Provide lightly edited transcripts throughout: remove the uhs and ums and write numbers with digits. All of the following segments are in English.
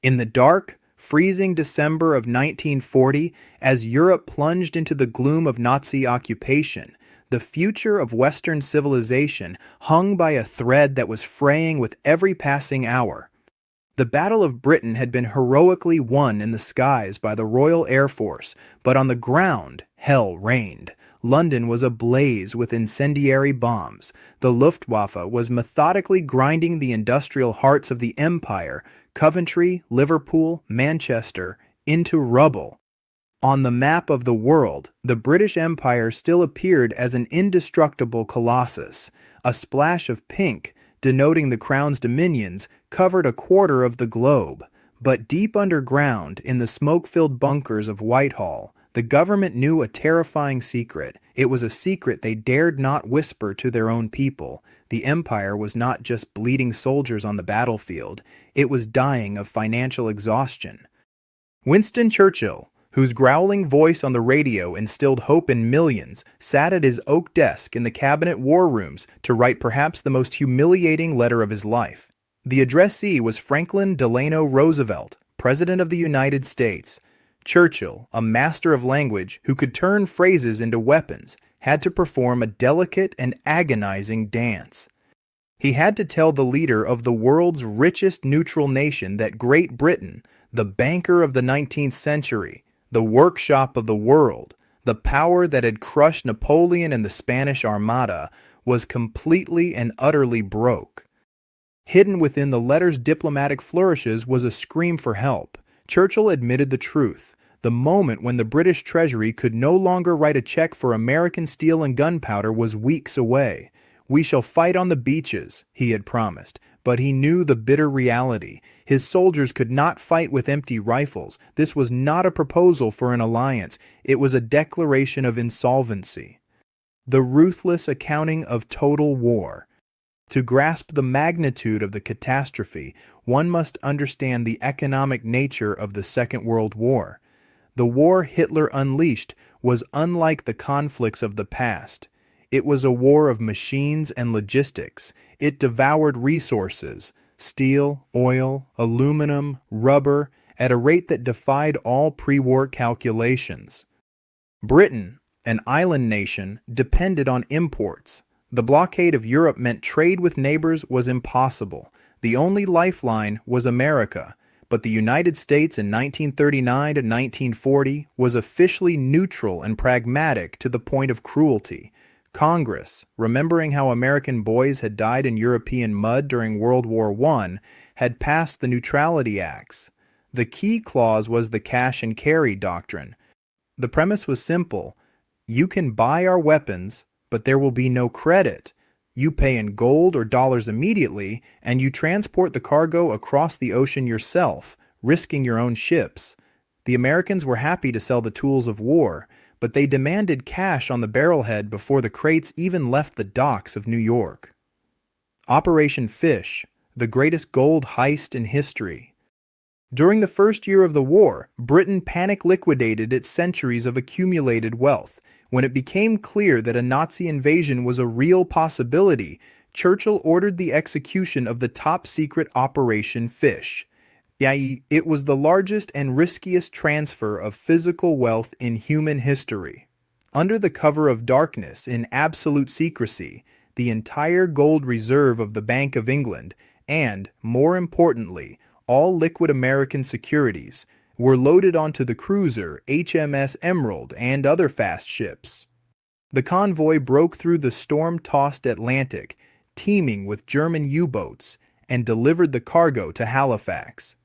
In the dark, freezing December of 1940, as Europe plunged into the gloom of Nazi occupation, the future of Western civilization hung by a thread that was fraying with every passing hour. The Battle of Britain had been heroically won in the skies by the Royal Air Force, but on the ground, hell reigned. London was ablaze with incendiary bombs. The Luftwaffe was methodically grinding the industrial hearts of the empire, Coventry, Liverpool, Manchester, into rubble. On the map of the world, the British Empire still appeared as an indestructible colossus. A splash of pink, denoting the crown's dominions, covered a quarter of the globe. But deep underground, in the smoke-filled bunkers of Whitehall, the government knew a terrifying secret. It was a secret they dared not whisper to their own people. The empire was not just bleeding soldiers on the battlefield, it was dying of financial exhaustion. Winston Churchill, whose growling voice on the radio instilled hope in millions, sat at his oak desk in the cabinet war rooms to write perhaps the most humiliating letter of his life. The addressee was Franklin Delano Roosevelt, President of the United States. Churchill, a master of language who could turn phrases into weapons, had to perform a delicate and agonizing dance. He had to tell the leader of the world's richest neutral nation that Great Britain, the banker of the 19th century, the workshop of the world, the power that had crushed Napoleon and the Spanish Armada, was completely and utterly broke. Hidden within the letter's diplomatic flourishes was a scream for help. Churchill admitted the truth. The moment when the British Treasury could no longer write a check for American steel and gunpowder was weeks away. "We shall fight on the beaches," he had promised, but he knew the bitter reality. His soldiers could not fight with empty rifles. This was not a proposal for an alliance. It was a declaration of insolvency. The ruthless accounting of total war. To grasp the magnitude of the catastrophe, one must understand the economic nature of the Second World War. The war Hitler unleashed was unlike the conflicts of the past. It was a war of machines and logistics. It devoured resources, steel, oil, aluminum, rubber, at a rate that defied all pre-war calculations. Britain, an island nation, depended on imports. The blockade of Europe meant trade with neighbors was impossible. The only lifeline was America, but the United States in 1939 to 1940 was officially neutral and pragmatic to the point of cruelty. Congress, remembering how American boys had died in European mud during World War I, had passed the Neutrality Acts. The key clause was the cash and carry doctrine. The premise was simple. You can buy our weapons, but there will be no credit. You pay in gold or dollars immediately, and you transport the cargo across the ocean yourself, risking your own ships. The Americans were happy to sell the tools of war, but they demanded cash on the barrelhead before the crates even left the docks of New York. Operation Fish, the greatest gold heist in history. During the first year of the war, Britain panic liquidated its centuries of accumulated wealth. When it became clear that a Nazi invasion was a real possibility, Churchill ordered the execution of the top-secret Operation Fish. It was the largest and riskiest transfer of physical wealth in human history. Under the cover of darkness, in absolute secrecy, the entire gold reserve of the Bank of England and, more importantly, all liquid American securities were loaded onto the cruiser HMS Emerald and other fast ships. The convoy broke through the storm-tossed Atlantic, teeming with German U-boats, and delivered the cargo to Halifax.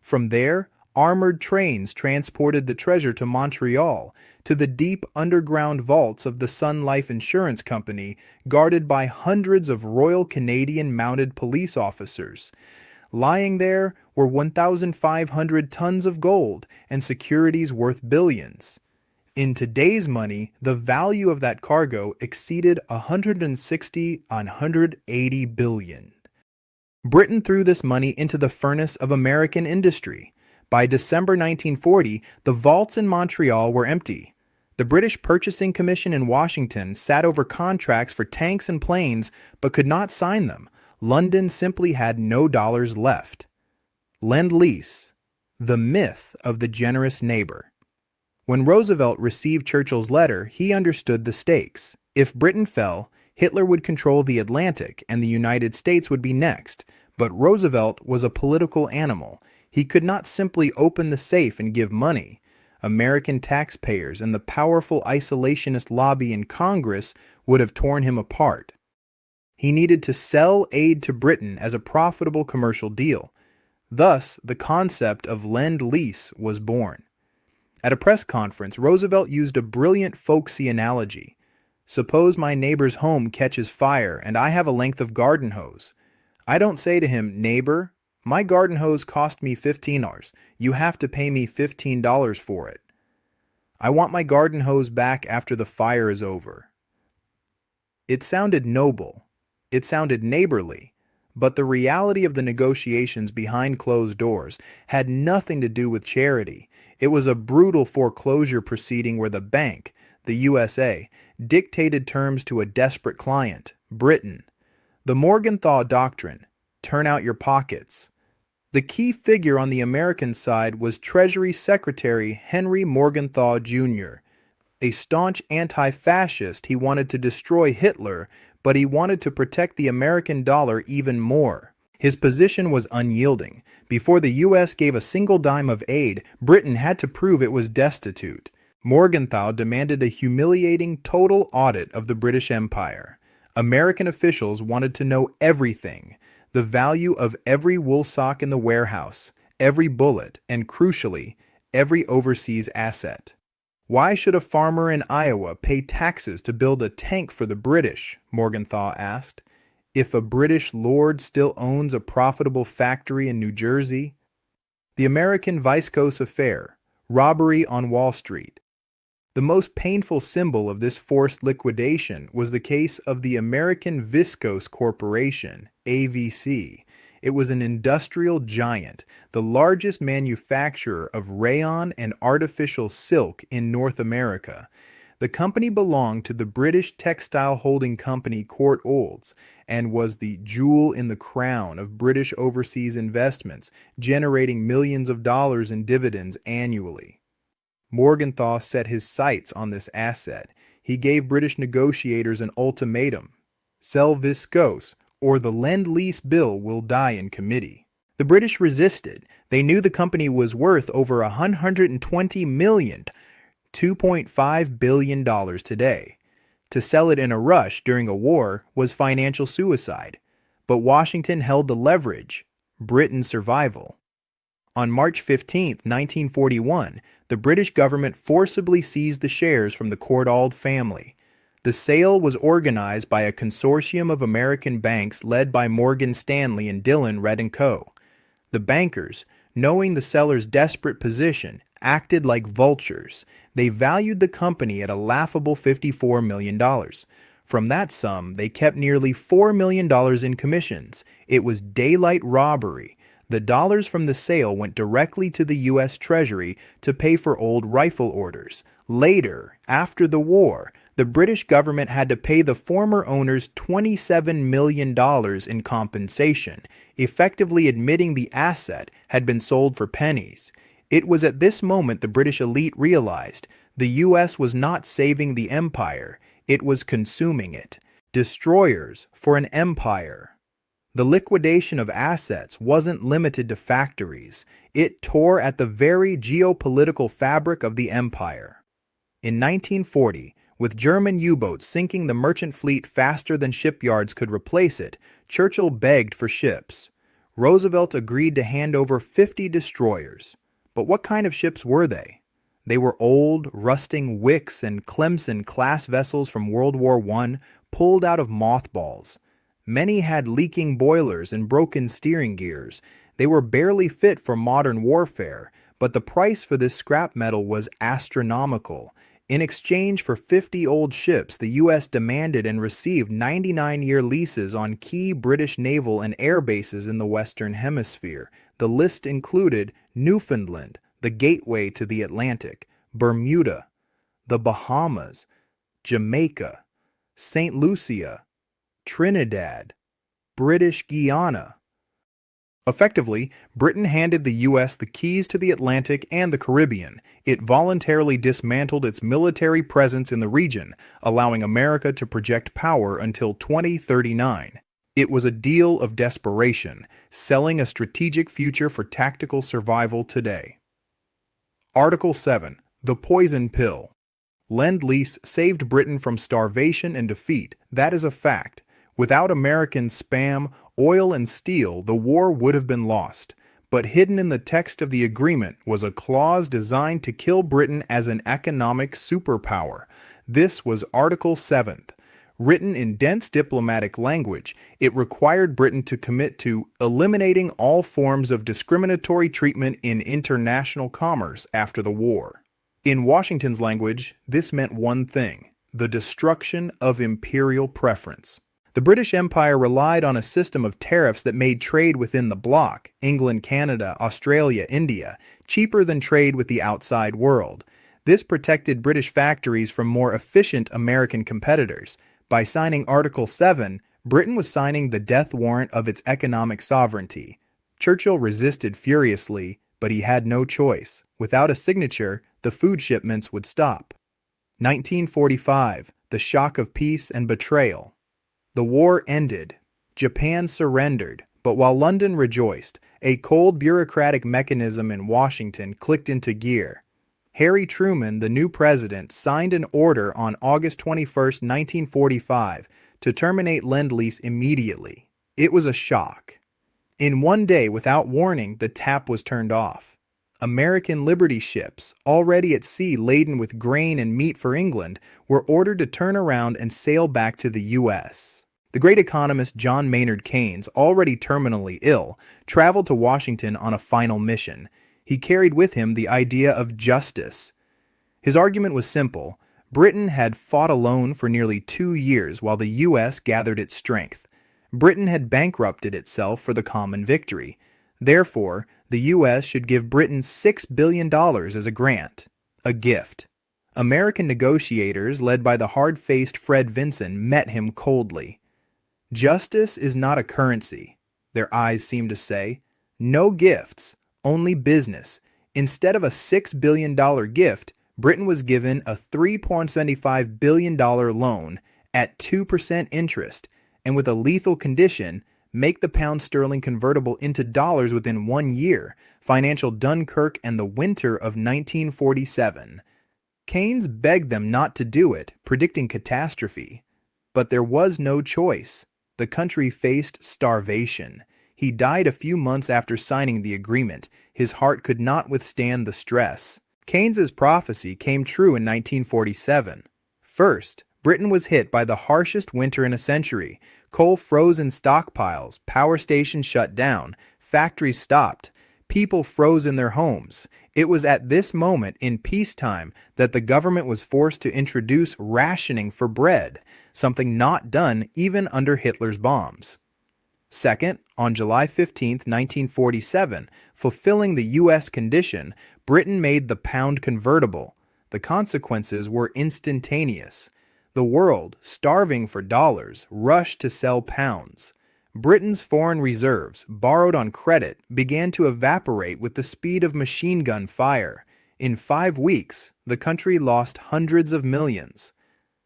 From there, armored trains transported the treasure to Montreal, to the deep underground vaults of the Sun Life Insurance Company, guarded by hundreds of Royal Canadian Mounted Police officers. Lying there were 1,500 tons of gold and securities worth billions. In today's money, the value of that cargo exceeded 180 billion. Britain threw this money into the furnace of American industry. By December 1940, the vaults in Montreal were empty. The British Purchasing Commission in Washington sat over contracts for tanks and planes but could not sign them. London simply had no dollars left. Lend-Lease, The myth of the generous neighbor. When Roosevelt received Churchill's letter, he understood the stakes. If Britain fell, Hitler would control the Atlantic and the United States would be next. But Roosevelt was a political animal. He could not simply open the safe and give money. American taxpayers and the powerful isolationist lobby in Congress would have torn him apart. He needed to sell aid to Britain as a profitable commercial deal. Thus, the concept of lend-lease was born. At a press conference, Roosevelt used a brilliant folksy analogy. Suppose my neighbor's home catches fire and I have a length of garden hose. I don't say to him, "Neighbor, my garden hose cost me $15. You have to pay me $15 for it. I want my garden hose back after the fire is over." It sounded noble. It sounded neighborly. But the reality of the negotiations behind closed doors had nothing to do with charity. It was a brutal foreclosure proceeding where the bank, the USA, dictated terms to a desperate client, Britain. The Morgenthau doctrine, turn out your pockets. The key figure on the American side was Treasury Secretary Henry Morgenthau Jr. A staunch anti-fascist, he wanted to destroy Hitler, but he wanted to protect the American dollar even more. His position was unyielding. Before the U.S. gave a single dime of aid, Britain had to prove it was destitute. Morgenthau demanded a humiliating total audit of the British Empire. American officials wanted to know everything: the value of every wool sock in the warehouse, every bullet, and crucially, every overseas asset. Why should a farmer in Iowa pay taxes to build a tank for the British? Morgenthau asked. If a British lord still owns a profitable factory in New Jersey? The American Viscose affair, robbery on Wall Street. The most painful symbol of this forced liquidation was the case of the American Viscose Corporation, AVC. It was an industrial giant, the largest manufacturer of rayon and artificial silk in North America. The company belonged to the British textile holding company Court Olds and was the jewel in the crown of British overseas investments, generating millions of dollars in dividends annually. Morgenthau set his sights on this asset. He gave British negotiators an ultimatum: sell Viscose, or the Lend-Lease bill will die in committee. The British resisted. They knew the company was worth over $120 million, $2.5 billion today. To sell it in a rush during a war was financial suicide. But Washington held the leverage: Britain's survival. On March 15, 1941, the British government forcibly seized the shares from the Court-Old family. The sale was organized by a consortium of American banks led by Morgan Stanley and Dillon, Red & Co. The bankers, knowing the seller's desperate position, acted like vultures. They valued the company at a laughable $54 million. From that sum, they kept nearly $4 million in commissions. It was daylight robbery. The dollars from the sale went directly to the U.S. Treasury to pay for old rifle orders. Later, after the war, the British government had to pay the former owners $27 million in compensation, effectively admitting the asset had been sold for pennies. It was at this moment the British elite realized the U.S. was not saving the empire, it was consuming it. Destroyers for an empire. The liquidation of assets wasn't limited to factories. It tore at the very geopolitical fabric of the empire. In 1940, with German U-boats sinking the merchant fleet faster than shipyards could replace it, Churchill begged for ships. Roosevelt agreed to hand over 50 destroyers. But what kind of ships were they? They were old, rusting Wicks and Clemson-class vessels from World War I, pulled out of mothballs. Many had leaking boilers and broken steering gears. They were barely fit for modern warfare, but the price for this scrap metal was astronomical. In exchange for 50 old ships, the U.S. demanded and received 99-year leases on key British naval and air bases in the Western Hemisphere. The list included Newfoundland, the gateway to the Atlantic, Bermuda, the Bahamas, Jamaica, St. Lucia, Trinidad, British Guiana, Effectively, Britain handed the U.S. the keys to the Atlantic and the Caribbean. It voluntarily dismantled its military presence in the region, allowing America to project power until 2039. It was a deal of desperation, selling a strategic future for tactical survival today. Article 7. The Poison Pill. Lend-Lease saved Britain from starvation and defeat. That is a fact. Without American spam, oil, and steel, the war would have been lost. But hidden in the text of the agreement was a clause designed to kill Britain as an economic superpower. This was Article 7. Written in dense diplomatic language, it required Britain to commit to eliminating all forms of discriminatory treatment in international commerce after the war. In Washington's language, this meant one thing: the destruction of imperial preference. The British Empire relied on a system of tariffs that made trade within the bloc, England, Canada, Australia, India, cheaper than trade with the outside world. This protected British factories from more efficient American competitors. By signing Article 7, Britain was signing the death warrant of its economic sovereignty. Churchill resisted furiously, but he had no choice. Without a signature, the food shipments would stop. 1945, the shock of peace and betrayal. The war ended. Japan surrendered, but while London rejoiced, a cold bureaucratic mechanism in Washington clicked into gear. Harry Truman, the new president, signed an order on August 21, 1945, to terminate Lend-Lease immediately. It was a shock. In one day, without warning, the tap was turned off. American Liberty ships, already at sea laden with grain and meat for England, were ordered to turn around and sail back to the U.S. The great economist John Maynard Keynes, already terminally ill, traveled to Washington on a final mission. He carried with him the idea of justice. His argument was simple. Britain had fought alone for nearly 2 years while the U.S. gathered its strength. Britain had bankrupted itself for the common victory. Therefore, the U.S. should give Britain $6 billion as a grant, a gift. American negotiators, led by the hard-faced Fred Vinson, met him coldly. Justice is not a currency, their eyes seemed to say. No gifts, only business. Instead of a $6 billion gift, Britain was given a $3.75 billion loan at 2% interest, and with a lethal condition, make the pound sterling convertible into dollars within 1 year, financial Dunkirk and the winter of 1947. Keynes begged them not to do it, predicting catastrophe. But there was no choice. The country faced starvation. He died a few months after signing the agreement. His heart could not withstand the stress. Keynes's prophecy came true in 1947. First, Britain was hit by the harshest winter in a century. Coal froze in stockpiles, power stations shut down, factories stopped, people froze in their homes. It was at this moment in peacetime that the government was forced to introduce rationing for bread, something not done even under Hitler's bombs. Second, on July 15, 1947, fulfilling the U.S. condition, Britain made the pound convertible. The consequences were instantaneous. The world, starving for dollars, rushed to sell pounds. Britain's foreign reserves, borrowed on credit, began to evaporate with the speed of machine gun fire. In 5 weeks, the country lost hundreds of millions.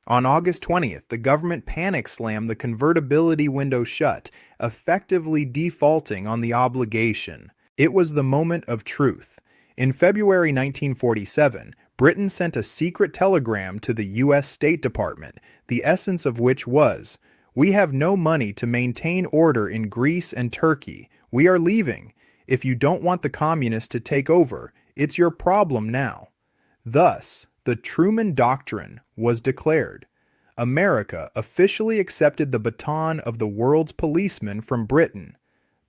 On August 20th, the government panic-slammed the convertibility window shut, effectively defaulting on the obligation. It was the moment of truth. In February 1947, Britain sent a secret telegram to the U.S. State Department, the essence of which was, "We have no money to maintain order in Greece and Turkey. We are leaving. If you don't want the communists to take over, it's your problem now." Thus, the Truman Doctrine was declared. America officially accepted the baton of the world's policeman from Britain.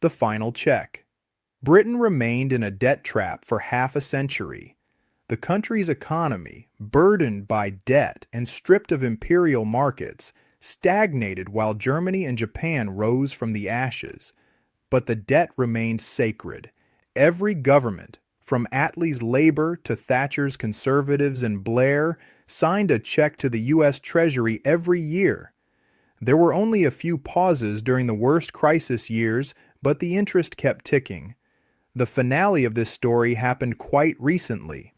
The final check. Britain remained in a debt trap for half a century. The country's economy, burdened by debt and stripped of imperial markets, stagnated while Germany and Japan rose from the ashes. But the debt remained sacred. Every government, from Attlee's Labour to Thatcher's Conservatives and Blair, signed a check to the U.S. Treasury every year. There were only a few pauses during the worst crisis years, but the interest kept ticking. The finale of this story happened quite recently.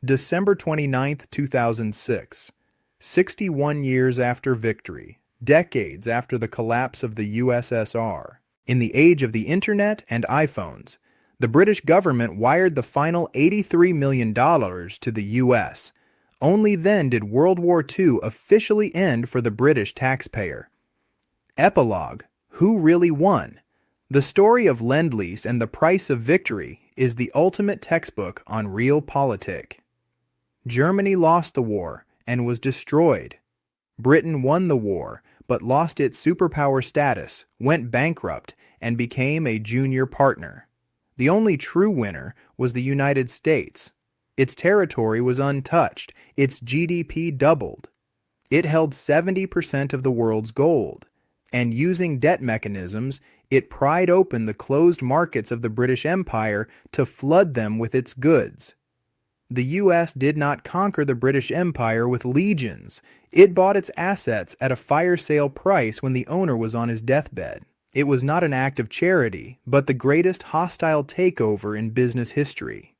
December 29, 2006. 61 years after victory, decades after the collapse of the USSR. In the age of the internet and iPhones, the British government wired the final $83 million to the US. Only then did World War II officially end for the British taxpayer. Epilogue: Who really won? The story of Lend-Lease and the price of victory is the ultimate textbook on realpolitik. Germany lost the war and was destroyed. Britain won the war, but lost its superpower status, went bankrupt, and became a junior partner. The only true winner was the United States. Its territory was untouched, its GDP doubled. It held 70% of the world's gold, and using debt mechanisms, it pried open the closed markets of the British Empire to flood them with its goods. The U.S. did not conquer the British Empire with legions. It bought its assets at a fire sale price when the owner was on his deathbed. It was not an act of charity, but the greatest hostile takeover in business history.